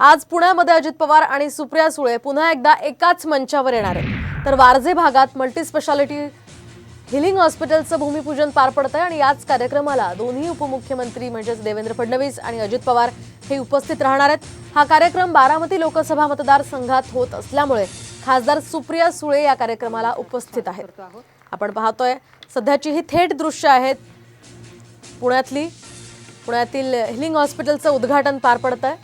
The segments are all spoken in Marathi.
आज पुण्यामध्ये अजित पवार आणि सुप्रिया सुळे पुन्हा एकदा एकाच मंचावर येणार आहेत। तर वारजे भागात मल्टी स्पेशालिटी हिलिंग हॉस्पिटलचं भूमिपूजन पार पडतंय आणि याच कार्यक्रमाला दोन्ही उपमुख्यमंत्री म्हणजे देवेंद्र फडणवीस आणि अजित पवार हे उपस्थित राहणार आहेत। हा कार्यक्रम बारामती लोकसभा मतदारसंघात होत असल्यामुळे खासदार सुप्रिया सुळे या कार्यक्रमाला उपस्थित आहेत। आपण पाहतोय सध्याची ही थेट दृश्य आहेत पुण्यातील हिलिंग हॉस्पिटलचं उद्घाटन पार पडतंय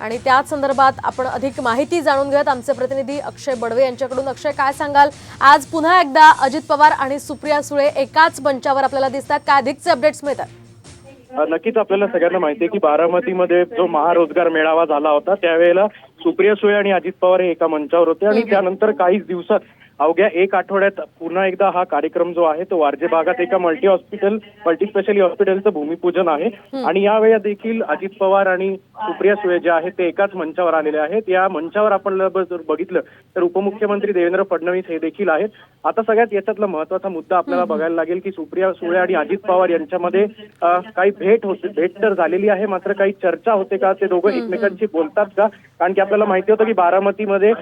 आणि त्याच संदर्भात आपण अधिक माहिती जाणून घेऊयात आमचे प्रतिनिधी अक्षय बडवे यांच्याकडून। अक्षय, काय सांगाल, आज पुन्हा एकदा अजित पवार आणि सुप्रिया सुळे एकाच मंचावर आपल्याला दिसतात, काय अधिकचे अपडेट्स मिळतात? नक्कीच आपल्याला सगळ्यांना माहिती आहे की बारामतीमध्ये जो महारोजगार मेळावा झाला होता त्यावेळेला सुप्रिया सुळे आणि अजित पवार हे एका मंचावर होते आणि त्यानंतर काहीच दिवसात अवघ्या एक आठवड्यात पुन्हा एकदा हा कार्यक्रम जो आहे तो वारजे भागात एका मल्टी स्पेशालिटी हॉस्पिटलचं भूमिपूजन आहे आणि यावेळी देखील अजित पवार आणि सुप्रिया सुळे जे आहेत ते एकाच मंचावर आलेले आहेत। या मंचावर आपण जर बघितलं तर उपमुख्यमंत्री देवेंद्र फडणवीस हे देखील आहेत। आता सगळ्यात याच्यातला महत्वाचा मुद्दा आपल्याला बघायला लागेल की सुप्रिया सुळे आणि अजित पवार यांच्यामध्ये काही भेट तर झालेली आहे, मात्र काही चर्चा होते का, ते दोघं एकमेकांशी बोलतात का? कारण की आपल्याला माहिती होतं की बारामतीमध्ये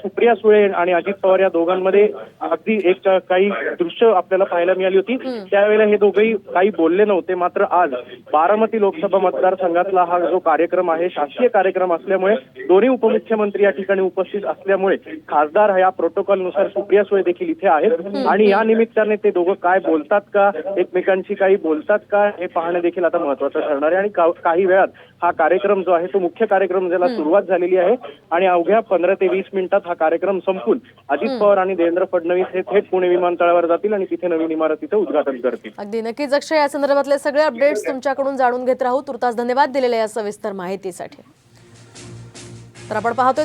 सुप्रिया सुळे आणि अजित पवार या दोघांमध्ये अगदी एक काही दृश्य आपल्याला पाहायला मिळाली होती। त्यावेळेला हे दोघेही काही बोलले नव्हते, मात्र आज बारामती लोकसभा मतदारसंघातला हा जो कार्यक्रम आहे शासकीय कार्यक्रम असल्यामुळे दोन्ही उपमुख्यमंत्री या ठिकाणी उपस्थित असल्यामुळे खासदार या प्रोटोकॉलनुसार सुप्रिया सुळे देखील इथे आहेत आणि या निमित्ताने ते दोघं काय बोलतात का, एकमेकांशी काही बोलतात का, हे पाहणे देखील आता महत्वाचं ठरणार आहे। आणि काही वेळात हा कार्यक्रम जो आहे तो मुख्य कार्यक्रम ज्याला सुरुवात झालेली आहे आणि अवघ्या 15 ते 20 मिनिटात हा कार्यक्रम संपून अजित पवार आणि देवेंद्र फडणवीस हे थेट पुणे विमानतळावर जातील आणि तिथे नवीन इमारतीचं उद्घाटन करतील। अगदी नक्कीच अक्षय, या संदर्भातले सगळे अपडेट्स तुमच्याकडून जाणून घेत राहू। तुर्तास धन्यवाद दिलेल्या या सविस्तर माहितीसाठी। तर आपण पाहतोय